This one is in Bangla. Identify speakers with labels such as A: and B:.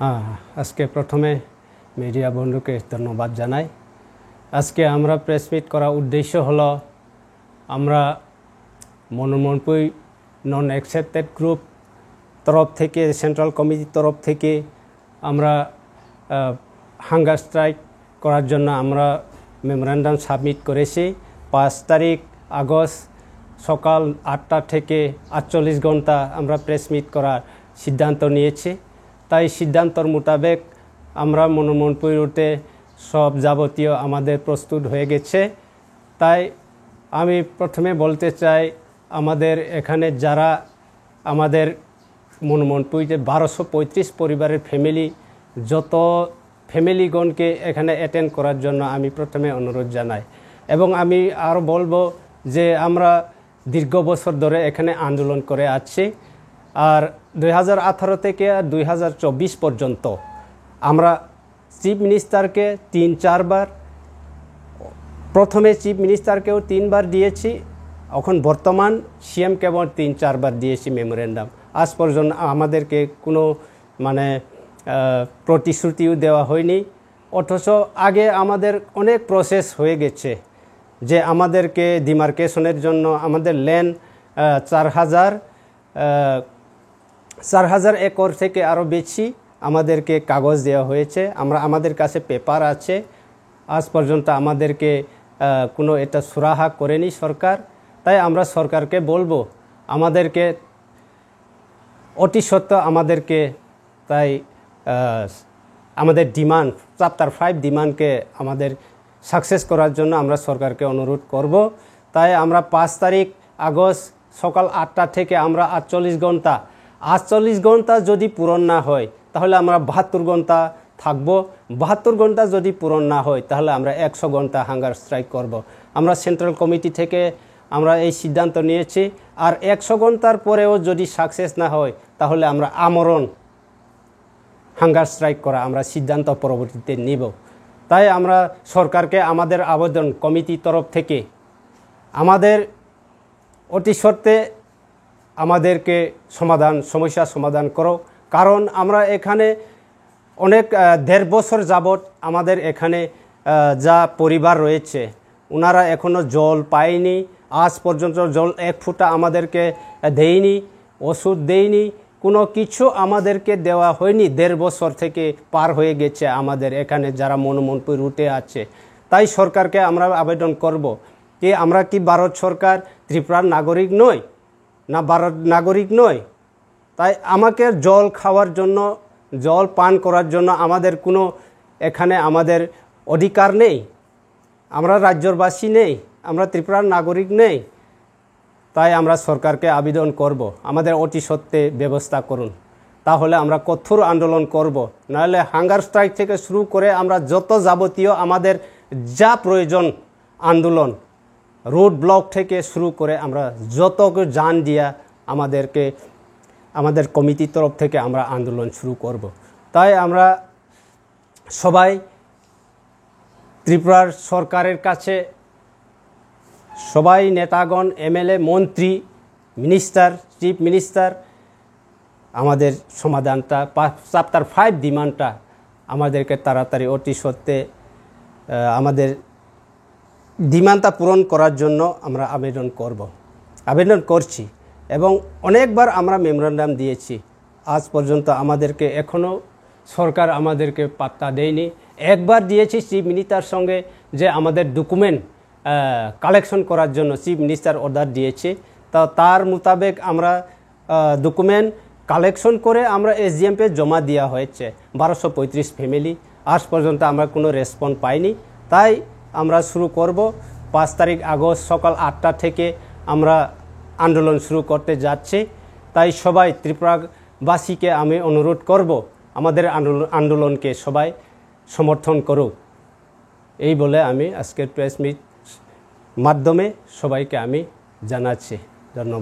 A: আজকে প্রথমে মিডিয়া বন্ধুকে ধন্যবাদ জানাই। আজকে আমরা প্রেস মিট করার উদ্দেশ্য হলো আমরা মনোমনপুর নন অ্যাকসেপ্টেড গ্রুপ তরফ থেকে সেন্ট্রাল কমিটির তরফ থেকে আমরা হাঙ্গার স্ট্রাইক করার জন্য আমরা মেমোরেন্ডাম সাবমিট করেছি। 5 তারিখ আগস্ট সকাল 8টা থেকে 48 ঘন্টা আমরা প্রেস মিট করার সিদ্ধান্ত নিয়েছি। তাই সিদ্ধান্তর মোতাবেক আমরা মনোমনপুর রুটে সব যাবতীয় আমাদের প্রস্তুত হয়ে গেছে। তাই আমি প্রথমে বলতে চাই, আমাদের এখানে যারা আমাদের মনোমনপুরে 1235 পরিবারের ফ্যামিলি, যত ফ্যামিলিগণকে এখানে অ্যাটেন্ড করার জন্য আমি প্রথমে অনুরোধ জানাই। এবং আমি আরও বলবো যে আমরা দীর্ঘ বছর ধরে এখানে আন্দোলন করে আছি। আর 2018 থেকে 2024 পর্যন্ত আমরা চিফ মিনিস্টারকে 3-4 বার, প্রথমে চিফ মিনিস্টারকেও 3 বার দিয়েছি, এখন বর্তমান সিএম কেবল 3-4 বার দিয়েছি মেমোরেন্ডাম। আজ পর্যন্ত আমাদেরকে কোনো প্রতিশ্রুতিও দেওয়া হয়নি। অথচ আগে আমাদের অনেক প্রসেস হয়ে গেছে যে আমাদেরকে ডিমার্কেশনের জন্য আমাদের ল্যান্ড 4,000 একর থেকে আরও বেশি আমাদেরকে কাগজ দেওয়া হয়েছে। আমাদের কাছে পেপার আছে। আজ পর্যন্ত আমাদেরকে কোনো এটা সুরাহা করেনি সরকার। তাই আমরা সরকারকে বলবো আমাদেরকে অতি সত্ত্বর আমাদেরকে তাই আমাদের ডিমান্ড চ্যাপ্টার 5 ডিমান্ডকে আমাদের সাকসেস করার জন্য আমরা সরকারকে অনুরোধ করব। তাই আমরা 5 তারিখ আগস্ট সকাল 8টা থেকে আমরা 48 ঘন্টা যদি পূরণ না হয় তাহলে আমরা 72 ঘন্টা থাকব। 72 ঘন্টা যদি পূরণ না হয় তাহলে আমরা 100 ঘন্টা হাঙ্গার স্ট্রাইক করব। আমরা সেন্ট্রাল কমিটি থেকে আমরা এই সিদ্ধান্ত নিয়েছি। আর 100 ঘন্টার পরেও যদি সাকসেস না হয় তাহলে আমরা আমরণ হাঙ্গার স্ট্রাইক করা আমরা সিদ্ধান্ত পরবর্তীতে নিব। তাই আমরা সরকারকে আমাদের আবেদন কমিটির তরফ থেকে আমাদের অতি সত্ত্বে আমাদেরকে সমস্যা সমাধান করো। কারণ আমরা এখানে অনেক 1.5 বছর যাবৎ আমাদের এখানে যা পরিবার রয়েছে ওনারা এখনও জল পায়নি। আজ পর্যন্ত জল 1 ফুটা আমাদেরকে দেয়নি, ওষুধ দেয়নি, কোনো কিছু আমাদেরকে দেওয়া হয়নি। 1.5 বছর থেকে পার হয়ে গেছে আমাদের এখানে যারা মনোমনপুর রুটে আছে। তাই সরকারকে আমরা আবেদন করব যে আমরা কি ভারত সরকার ত্রিপুরার নাগরিক নই না ভারত নাগরিক নয়? তাই আমাকে জল খাওয়ার জন্য, জল পান করার জন্য আমাদের কোনো এখানে আমাদের অধিকার নেই? আমরা রাজ্যবাসী নেই? আমরা ত্রিপুরার নাগরিক নেই? তাই আমরা সরকারকে আবেদন করব আমাদের অতি সত্ত্বে ব্যবস্থা করুন। তাহলে আমরা কঠোর আন্দোলন করব। নাহলে হাঙ্গার স্ট্রাইক থেকে শুরু করে আমরা যত যাবতীয় আমাদের যা প্রয়োজন আন্দোলন, রোড ব্লক থেকে শুরু করে আমরা যত জান দিয়া আমাদের কমিটির তরফ থেকে আমরা আন্দোলন শুরু করব। তাই আমরা সবাই ত্রিপুরার সরকারের কাছে সবাই নেতাগণ, এমএলএ, মন্ত্রী, মিনিস্টার, চিফ মিনিস্টার আমাদের সমাধানটা চ্যাপ্টার 5 ডিমান্ডটা আমাদেরকে তাড়াতাড়ি অতি সত্ত্বে আমাদের ডিমান্ডটা পূরণ করার জন্য আমরা আবেদন করছি। এবং অনেকবার আমরা মেমোরেন্ডাম দিয়েছি। আজ পর্যন্ত আমাদেরকে এখনও সরকার আমাদেরকে পাত্তা দেয়নি। একবার দিয়েছি চিফ মিনিস্টার সঙ্গে যে আমাদের ডকুমেন্ট কালেকশন করার জন্য চিফ মিনিস্টার অর্ডার দিয়েছে। তার মোতাবেক আমরা ডকুমেন্ট কালেকশন করে আমরা এসডিএমকে জমা দেওয়া হয়েছে 1235 ফ্যামিলি। আজ পর্যন্ত আমরা কোনো রেসপন্স পাইনি। তাই আমরা শুরু করব 5 তারিখ আগস্ট সকাল 8টা থেকে আমরা আন্দোলন শুরু করতে যাচ্ছি। তাই সবাই ত্রিপুরাবাসীকে আমি অনুরোধ করব আমাদের আন্দোলনকে সবাই সমর্থন করুক। এই বলে আমি আজকের প্রেস মিট মাধ্যমে সবাইকে আমি জানাচ্ছি। ধন্যবাদ।